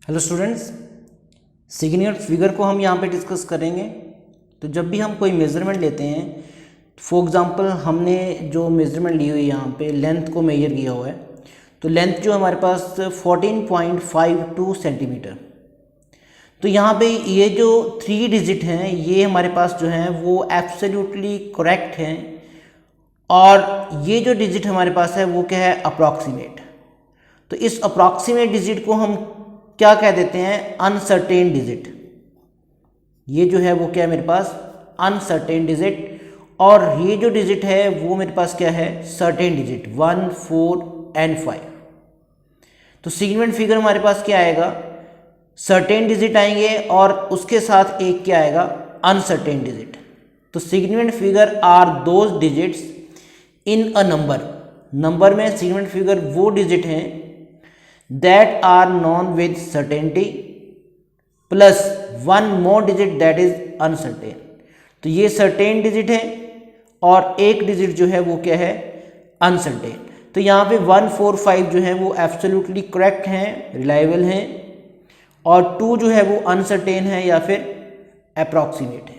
Hello students, significant figure को हम यहाँ पे डिस्कस करेंगे। तो जब भी हम कोई मेज़रमेंट लेते हैं, फॉर एग्जांपल हमने जो मेज़रमेंट ली हुई है यहाँ पे लेंथ को मेजर किया हुआ है, तो लेंथ जो हमारे पास 14.52 सेंटीमीटर। तो यहाँ पे ये जो 3 डिजिट हैं ये हमारे पास जो हैं वो एब्सोल्युटली करेक्ट हैं, और ये जो डिजिट हमारे पास है वो क्या है, अप्रॉक्सीमेट। तो इस अप्रॉक्सीमेट डिजिट को हम क्या कह देते हैं, अनसर्टेन डिजिट। ये जो है वो क्या है मेरे पास, अनसर्टेन डिजिट, और ये जो डिजिट है वो मेरे पास क्या है, सर्टेन डिजिट 1, 4 एंड 5। तो सिग्निफिकेंट फिगर हमारे पास क्या आएगा, सर्टेन डिजिट आएंगे और उसके साथ एक क्या आएगा, अनसर्टेन डिजिट। तो significant figure are those digits in a number में सिग्निफिकेंट फिगर वो डिजिट हैं that are known with certainty plus one more digit that is uncertain। तो ये सर्टेन डिजिट है और एक डिजिट जो है वो क्या है, अनसर्टेन। तो यहाँ पे 1, 4, 5 जो है वो एब्सोल्युटली करेक्ट हैं, रिलायबल हैं, और 2 जो है वो अनसर्टेन है या फिर अप्रॉक्सीमेट है।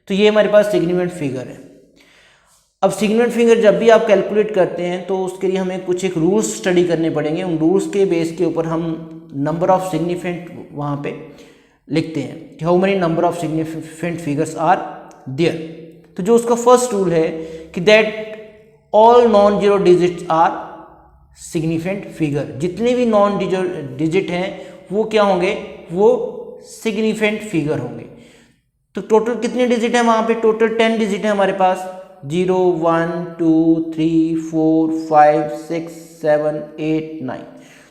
तो ये हमारे पास सिग्निफिकेंट फिगर है। अब सिग्निफिकेंट फिगर जब भी आप कैलकुलेट करते हैं तो उसके लिए हमें कुछ एक रूल्स स्टडी करने पड़ेंगे। उन रूल्स के बेस के ऊपर हम नंबर ऑफ सिग्निफिकेंट वहाँ पे लिखते हैं कि how many number of significant figures are there. तो जो उसका फर्स्ट रूल है कि that all non zero digits are significant figure. जितने भी नॉन डिजिट हैं वो क्या होंगे, वो सिग्निफिकेंट फिगर होंगे। तो टोटल कितने डिजिट हैं वहाँ पे, टोटल 10 डिजिट है हमारे पास, 0, 1, 2, 3, 4, 5, 6, 7, 8, 9।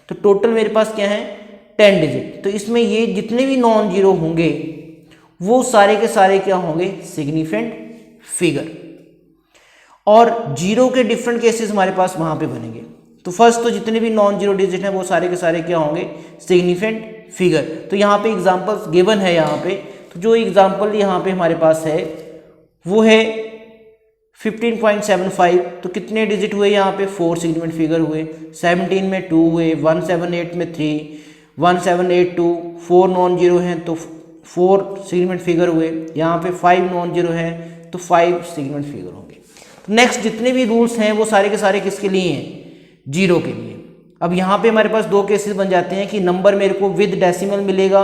तो टोटल मेरे पास क्या है, 10 डिजिट। तो इसमें ये जितने भी नॉन जीरो होंगे वो सारे के सारे क्या होंगे, सिग्निफिकेंट फिगर। और जीरो के डिफरेंट केसेस हमारे पास वहां पे बनेंगे। तो फर्स्ट तो जितने भी नॉन जीरो डिजिट हैं वो सारे के सारे क्या होंगे, सिग्निफिकेंट फिगर। तो यहाँ पे एग्जांपल्स गिवन है यहाँ पे। तो जो एग्जांपल यहाँ पे हमारे पास है वो है 15.75। तो कितने डिजिट हुए यहाँ पे, 4 सिग्निफिकेंट फिगर हुए। 17 में 2 हुए, 178 में 3, 1782 4 नॉन जीरो हैं तो 4 सिग्निफिकेंट फिगर हुए। यहाँ पे 5 नॉन जीरो हैं तो 5 सिग्निफिकेंट फिगर होंगे। तो नेक्स्ट जितने भी रूल्स हैं वो सारे के सारे किसके लिए हैं, जीरो के लिए। अब यहाँ पे हमारे पास 2 केसेस बन जाते हैं कि नंबर मेरे को विद डेसिमल मिलेगा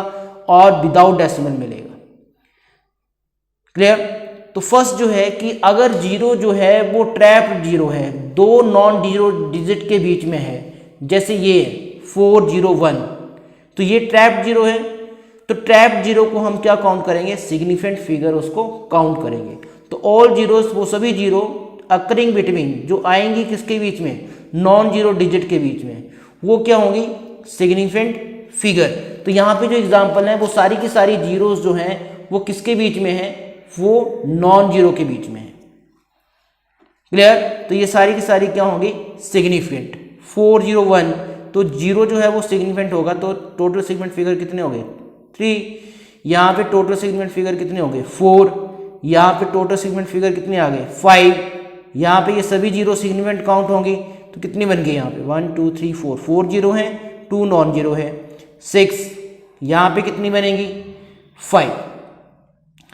और विदाउट डेसिमल मिलेगा। क्लियर। तो फर्स्ट जो है कि अगर जीरो जो है वो ट्रैप्ड जीरो है, 2 नॉन जीरो डिजिट के बीच में है, जैसे ये 401, तो ये ट्रैप्ड जीरो है। तो ट्रैप्ड जीरो को हम क्या काउंट करेंगे, सिग्निफिकेंट फिगर उसको काउंट करेंगे। तो ऑल जीरोस, वो सभी जीरो अकरिंग बिटवीन, जो आएंगी किसके बीच में, नॉन जीरो डिजिट के बीच में, वो क्या होंगी, सिग्निफिकेंट फिगर। तो यहाँ पे जो एग्जाम्पल है वो सारी की सारी जीरोस जो हैं वो किसके बीच में है, वो नॉन जीरो के बीच में है। क्लियर। तो ये सारी की सारी क्या होंगी, सिग्निफिकेंट। 401 तो जीरो जो है वो सिग्निफिकेंट होगा, तो टोटल सिग्निफिकेंट फिगर कितने हो गए, 3। यहाँ पे टोटल सिग्निफिकेंट फिगर कितने हो गए, 4। यहाँ पे टोटल सिग्निफिकेंट फिगर कितने आ गए, 5। यहाँ पे ये सभी जीरो सिग्निफिकेंट काउंट होंगी तो कितनी बन गई यहाँ पे, 1, 2, 3, 4 जीरो है, 2 नॉन जीरो है, 6। यहाँ पे कितनी बनेगी, 5।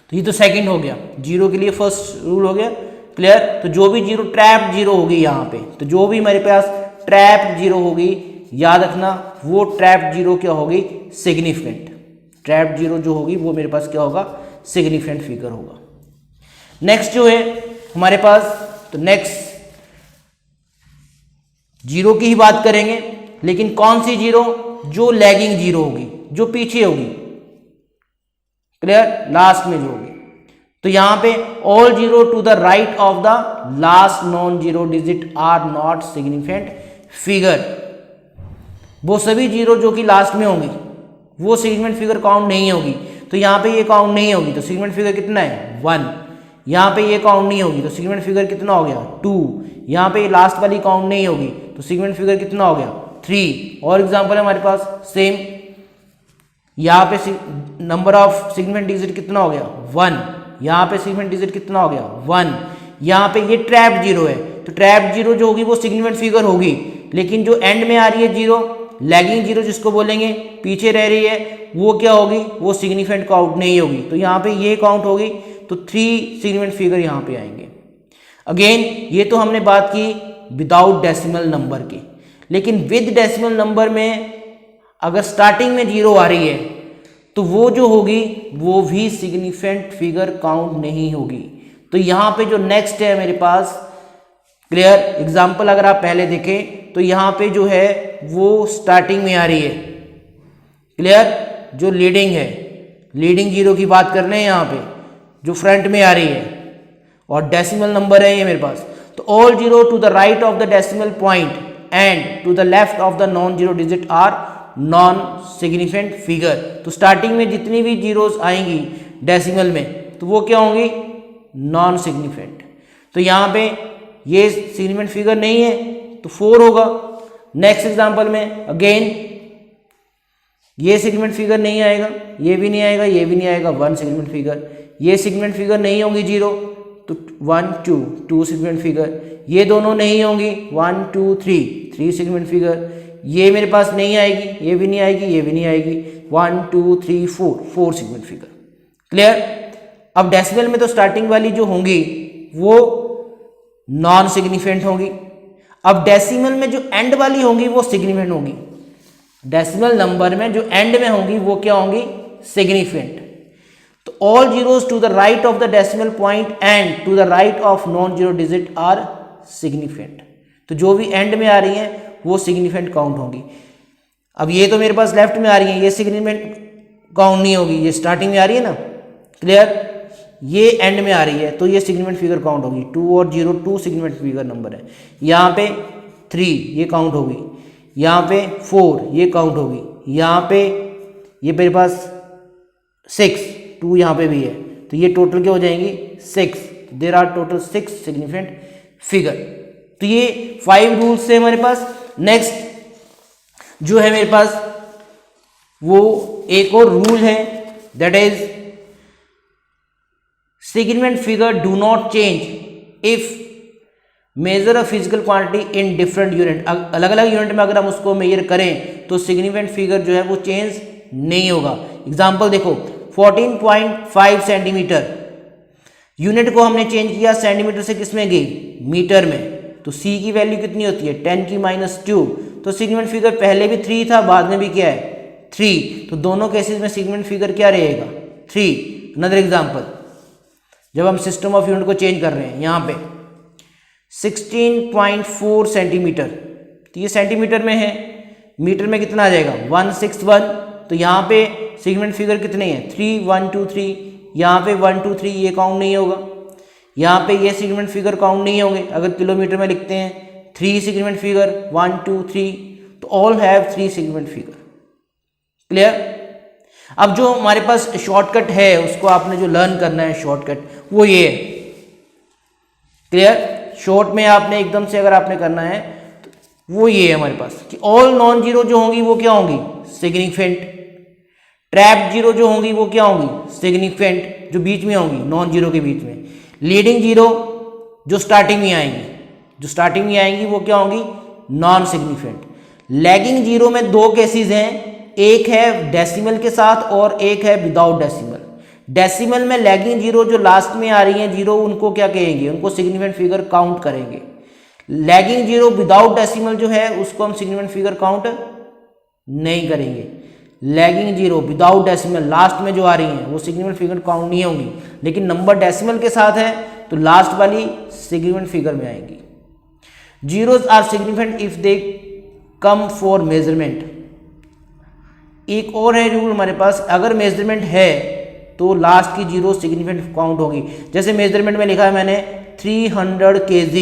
तो ये तो सेकंड हो गया, जीरो के लिए फर्स्ट रूल हो गया। क्लियर। तो जो भी जीरो ट्रैप जीरो होगी यहाँ पे, तो जो भी हमारे पास ट्रैप जीरो होगी, याद रखना वो ट्रैप जीरो क्या होगी, सिग्निफिकेंट। ट्रैप जीरो जो होगी वो मेरे पास क्या होगा, सिग्निफिकेंट फिगर होगा। नेक्स्ट जो है हमारे पास, तो नेक्स्ट जीरो की ही बात करेंगे, लेकिन कौन सी जीरो, जो लैगिंग जीरो होगी, जो पीछे होगी। क्लियर। लास्ट में जो होगी। तो यहां पे all zero to the right of the last non zero digit are not significant figure. वो सभी जीरो जो कि लास्ट में होंगी वो सिग्निफिकेंट फिगर काउंट नहीं होगी। तो यहां पे ये काउंट नहीं होगी तो सिग्निफिकेंट फिगर कितना है, 1। यहां पे ये काउंट नहीं होगी तो सिग्निफिकेंट फिगर कितना हो गया, 2। यहां पे ये लास्ट वाली काउंट नहीं होगी तो सिग्निफिकेंट फिगर कितना हो गया, 3। और एग्जांपल है हमारे पास सेम, यहाँ पे नंबर ऑफ सिग्निफिकेंट डिजिट कितना हो गया, 1। यहाँ पे सिग्निफिकेंट डिजिट कितना हो गया, 1। यहाँ पे ये ट्रैप जीरो है, तो ट्रैप जीरो जो होगी वो सिग्निफिकेंट फिगर होगी, लेकिन जो एंड में आ रही है जीरो, लैगिंग जीरो जिसको बोलेंगे पीछे रह रही है वो क्या होगी, वो सिग्निफिकेंट काउंट नहीं होगी, तो यहाँ पे ये काउंट होगी, तो 3 सिग्निफिकेंट फिगर यहाँ पे आएंगे। अगेन ये तो हमने बात की विदाउट डेसिमल नंबर की, लेकिन विद डेसिमल नंबर में अगर स्टार्टिंग में जीरो आ रही है तो वो जो होगी वो भी सिग्निफिकेंट फिगर काउंट नहीं होगी। तो यहाँ पे जो नेक्स्ट है मेरे पास, क्लियर, एग्जाम्पल अगर आप पहले देखें तो यहाँ पे जो है वो स्टार्टिंग में आ रही है, क्लियर, जो लीडिंग है, लीडिंग जीरो की बात कर रहे हैं यहाँ पे, जो फ्रंट में आ रही है, और डेसिमल नंबर है ये मेरे पास। तो all zero to the right of the decimal point and to the left of the non zero digit are non significant figure. तो स्टार्टिंग में जितनी भी जीरोस आएंगी डेसिमल में तो वो क्या होंगी, नॉन सिग्निफिकेंट। तो यहाँ पे ये सिग्निफिकेंट फिगर नहीं है तो 4 होगा। नेक्स्ट एग्जांपल में अगेन ये सिग्निफिकेंट फिगर नहीं आएगा, ये भी नहीं आएगा, ये भी नहीं आएगा, 1 सिग्निफिकेंट फिगर। ये सिग्निफिकेंट फिगर नहीं होंगी जीरो तो 1 2 सिग्निफिकेंट फिगर। ये दोनों नहीं होंगी 1 2 3 सिग्निफिकेंट फिगर। ये मेरे पास नहीं आएगी, ये भी नहीं आएगी, ये भी नहीं आएगी, 1 2 3 4 सिग्निफिकेंट फिगर। क्लियर। अब डेसिमल में तो स्टार्टिंग वाली जो होंगी वो नॉन सिग्निफिकेंट होंगी। अब डेसिमल में जो एंड वाली होंगी वो सिग्निफिकेंट होंगी। डेसिमल नंबर में जो एंड में होंगी वो क्या होंगी, सिग्निफिकेंट। तो all zeros to the right of the decimal point and to the right of non zero digit are significant. तो जो भी एंड में आ रही हैं वो सिग्निफिकेंट काउंट होंगी। अब ये तो मेरे पास लेफ्ट में आ रही है, ये सिग्निफिकेंट काउंट नहीं होगी, ये स्टार्टिंग में आ रही है ना, क्लियर। ये एंड में आ रही है तो ये सिग्निफिकेंट फिगर काउंट होगी। 2 और 0 2 सिग्निफिकेंट फिगर नंबर है। यहाँ पे 3 ये काउंट होगी, यहाँ पे 4 ये काउंट होगी, यहाँ पे ये मेरे पास 6 2 यहाँ पे भी है, तो ये टोटल क्या हो जाएंगी 6। There are total 6 significant figure. तो ये 5 रूल्स है हमारे पास। नेक्स्ट जो है मेरे पास वो एक और रूल है, that is significant figure do not change if measure a physical quantity in different unit. अलग अलग यूनिट में अगर हम उसको मेजर करें तो सिग्निफिकेंट फिगर जो है वो चेंज नहीं होगा। एग्जांपल देखो 14.5 सेंटीमीटर, यूनिट को हमने चेंज किया सेंटीमीटर से किस में गई, मीटर में। तो सी की वैल्यू कितनी होती है 10 की -2। तो सिग्निफिकेंट फिगर पहले भी 3 था, बाद में भी क्या है 3। तो दोनों केसेस में सिग्निफिकेंट फिगर क्या रहेगा 3। अनदर एग्जांपल, जब हम सिस्टम ऑफ यूनिट को चेंज कर रहे हैं यहाँ पे 16.4 सेंटीमीटर, तो ये सेंटीमीटर में है, मीटर में कितना आ जाएगा 161। तो यहाँ पे सिग्निफिकेंट फिगर कितने हैं 3 1 2 3। यहाँ पे 1 2 3 ये काउंट नहीं होगा, यहाँ पे ये सिग्निफिकेंट फिगर काउंट नहीं होंगे। अगर किलोमीटर में लिखते हैं 3 सिग्निफिकेंट फिगर 1 2 3, तो all have 3 significant figure. Clear. अब जो हमारे पास शॉर्टकट है उसको आपने जो लर्न करना है शॉर्टकट वो ये है, क्लियर। शॉर्ट में आपने एकदम से अगर आपने करना है तो वो ये है हमारे पास कि ऑल नॉन जीरो जो होंगी वो क्या होंगी सिग्निफिकेंट, ट्रैप जीरो जो होंगी वो क्या होंगी सिग्निफिकेंट, जो बीच में होंगी नॉन जीरो के बीच में। लीडिंग जीरो जो स्टार्टिंग में आएंगी वो क्या होंगी नॉन सिग्निफिकेंट। लैगिंग जीरो में 2 केसेस हैं, एक है डेसिमल के साथ और एक है विदाउट डेसिमल। डेसिमल में लैगिंग जीरो जो लास्ट में आ रही हैं जीरो, उनको क्या कहेंगे, उनको सिग्निफिकेंट फिगर काउंट करेंगे। लैगिंग जीरो विदाउट डेसिमल जो है उसको हम सिग्निफिकेंट फिगर काउंट नहीं करेंगे। Lagging zero without decimal last में जो आ रही हैं वो सिग्निफिकेंट फिगर काउंट नहीं होंगी, लेकिन नंबर डेसिमल के साथ है तो लास्ट वाली सिग्निफिकेंट फिगर में आएंगी। Zeros are significant if they come for measurement. एक और है रूल हमारे पास, अगर मेजरमेंट है तो लास्ट की जीरो सिग्निफिकेंट काउंट होगी। जैसे मेजरमेंट में लिखा है मैंने 300 kg,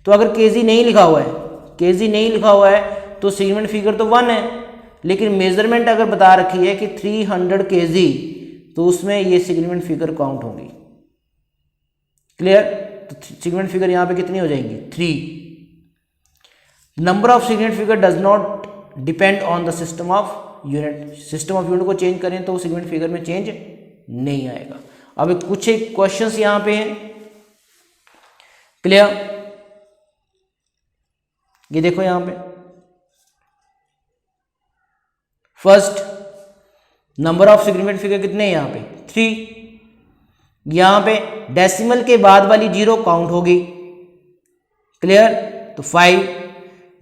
तो अगर kg नहीं लिखा हुआ है तो सिग्निफिकेंट फिगर तो 1 है, लेकिन मेजरमेंट अगर बता रखी है कि 300 kg तो उसमें ये सिग्निफिकेंट फिगर काउंट होंगी। क्लियर। तो सिग्निफिकेंट फिगर यहाँ पे कितनी हो जाएंगी 3। Number of significant figure does not depend on the system of unit. System of unit को चेंज करें तो सिग्निफिकेंट फिगर में चेंज नहीं आएगा। अब कुछ एक क्वेश्चंस यहां पे हैं, क्लियर। ये देखो यहां पे first number of significant figure कितने हैं यहाँ पे 3। यहाँ पे डेसिमल के बाद वाली जीरो काउंट होगी, क्लियर, तो 5।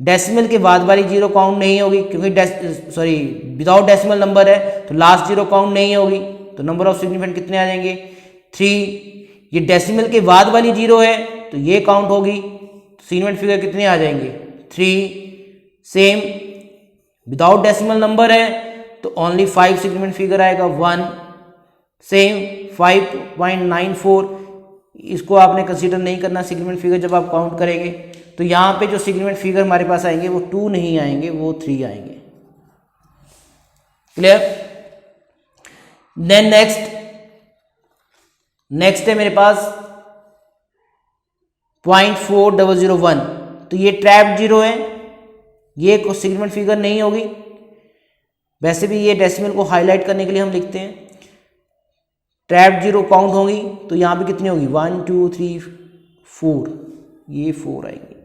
डेसिमल के बाद वाली जीरो काउंट नहीं होगी क्योंकि विदाउट डेसिमल नंबर है तो लास्ट जीरो काउंट नहीं होगी, तो नंबर ऑफ सिग्निफिकेंट कितने आ जाएंगे 3। ये डेसिमल के बाद वाली जीरो है तो ये काउंट होगी, सिग्निफिकेंट फिगर कितने आ जाएंगे 3। सेम विदाउट डेसिमल नंबर है तो ओनली 5 सिग्निफिकेंट फिगर आएगा 1। सेम 5.94 इसको आपने कंसीडर नहीं करना सिग्निफिकेंट फिगर जब आप काउंट करेंगे, तो यहाँ पे जो सिग्निफिकेंट फिगर हमारे पास आएंगे वो 2 नहीं आएंगे, वो 3 आएंगे, क्लियर। देन नेक्स्ट है मेरे पास 0.4001, तो ये ट्रैप जीरो है, ये सिग्निफिकेंट फिगर नहीं होगी। वैसे भी ये डेसिमल को हाईलाइट करने के लिए हम लिखते हैं। ट्रैप जीरो काउंट होगी तो यहाँ पे कितनी होगी 1 2 3 4, ये 4 आएंगे,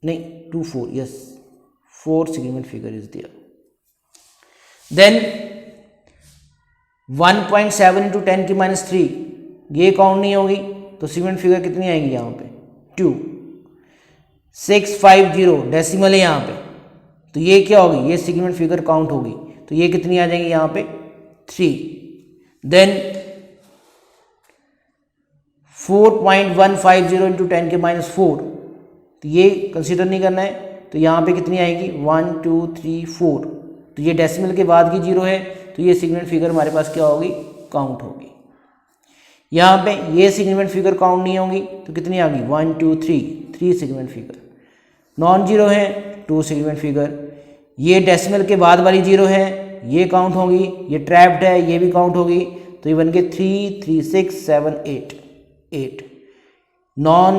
नहीं 2 4, yes 4 significant figure is there. Then 1.7 into 10 की -3, ये काउंट नहीं होगी तो सिग्निफिकेंट फिगर कितनी आएंगी यहाँ पे 2। 650 डेसिमल है यहाँ पे, तो ये क्या होगी, ये सिग्निफिकेंट फिगर काउंट होगी, तो ये कितनी आ जाएंगी यहाँ पे 3। देन 4.150 इंटू 10 के -4, तो ये कंसीडर नहीं करना है, तो यहाँ पे कितनी आएगी 1 2 3 4, तो ये डेसिमल के बाद की जीरो है तो ये सिग्निफिकेंट फिगर हमारे पास क्या होगी काउंट होगी। यहाँ पे ये सिग्निफिकेंट फिगर काउंट नहीं होगी तो कितनी आ गई 1 2 3 सिग्निफिकेंट फिगर। नॉन जीरो है 2 सिग्निफिकेंट फिगर, ये डेसिमल के बाद वाली जीरो है ये काउंट होगी, ये ट्रैप्ड है ये भी काउंट होगी, तो ये बन के 3 3 6 7 8। नॉन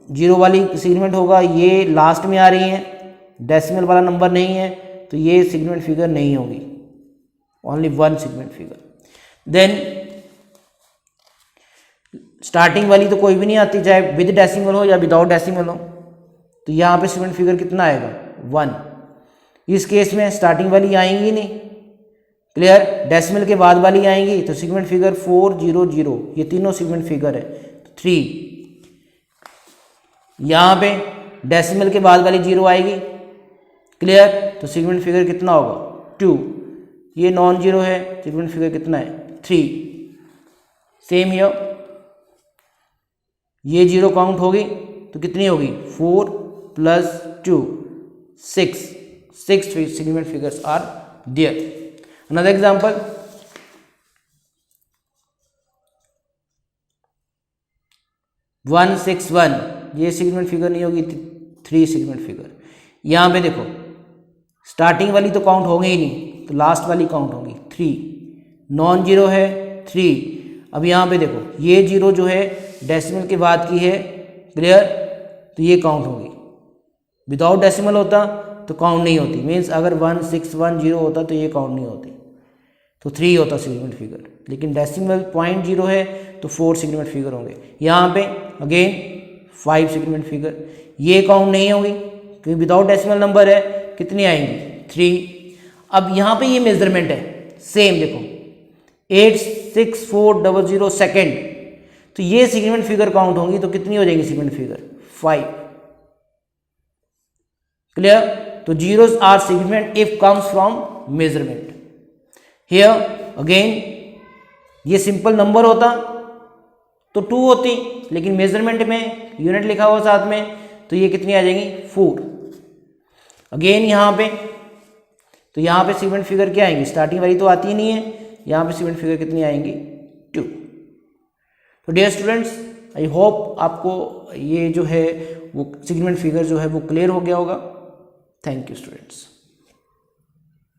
जीरो वाली सिग्निफिकेंट होगा, ये लास्ट में आ रही है, डेसिमल वाला नंबर नहीं है तो ये सिग्निफिकेंट फिगर नहीं होगी, only 1 significant figure. Then starting वाली तो कोई भी नहीं आती, चाहे विद डेसिमल हो या विदाउट डेसिमल हो, तो यहाँ पे सिग्निफिकेंट फिगर कितना आएगा 1। इस केस में स्टार्टिंग वाली आएंगी नहीं, क्लियर, डेसिमल के बाद वाली आएंगी तो सिग्निफिकेंट फिगर 400, ये तीनों सिग्निफिकेंट फिगर है, तो 3। यहाँ पे डेसिमल के बाद वाली जीरो आएगी, क्लियर, तो सिग्निफिकेंट फिगर कितना होगा 2। ये नॉन जीरो है, सिग्निफिकेंट फिगर कितना है 3। सेम हियर, ये जीरो काउंट होगी तो कितनी होगी 4 + 2 6 significant figures are there. Another example, 161, ये सिग्निफिकेंट फिगर नहीं होगी, 3 सिग्निफिकेंट फिगर। यहाँ पे देखो स्टार्टिंग वाली तो काउंट होंगी ही नहीं, तो लास्ट वाली काउंट होगी 3। नॉन जीरो है 3। अब यहाँ पे देखो ये जीरो जो है डेसिमल के बाद की है, क्लियर, तो ये काउंट होगी। विदाउट डेसिमल होता तो काउंट नहीं होती, मीन्स अगर 1610 होता तो ये काउंट नहीं होती, तो 3 होता सिग्निफिकेंट फिगर, लेकिन डेसिमल पॉइंट जीरो है तो 4 सिग्निफिकेंट फिगर होंगे। यहाँ पे अगेन 5 सिग्निफिकेंट फिगर, ये काउंट नहीं होगी क्योंकि विदाउट डेसिमल नंबर है, कितनी आएंगी 3। अब यहाँ पे ये मेजरमेंट है सेम, देखो 86400 सेकेंड, तो ये सिग्निफिकेंट फिगर काउंट होंगी तो कितनी हो जाएंगी सिग्निफिकेंट फिगर 5, क्लियर। तो zeros are significant if comes from measurement. Here again ये सिंपल नंबर होता तो 2 होती, लेकिन मेजरमेंट में यूनिट लिखा हुआ साथ में, तो ये कितनी आ जाएंगी 4। अगेन यहाँ पे, तो यहाँ पे सिग्निफिकेंट फिगर क्या आएंगी, स्टार्टिंग वाली तो आती ही नहीं है, यहाँ पे सिग्निफिकेंट फिगर कितनी आएंगी 2। तो डियर स्टूडेंट्स, आई होप आपको ये जो है वो सिग्निफिकेंट फिगर जो है वो क्लियर हो गया होगा। Thank you students.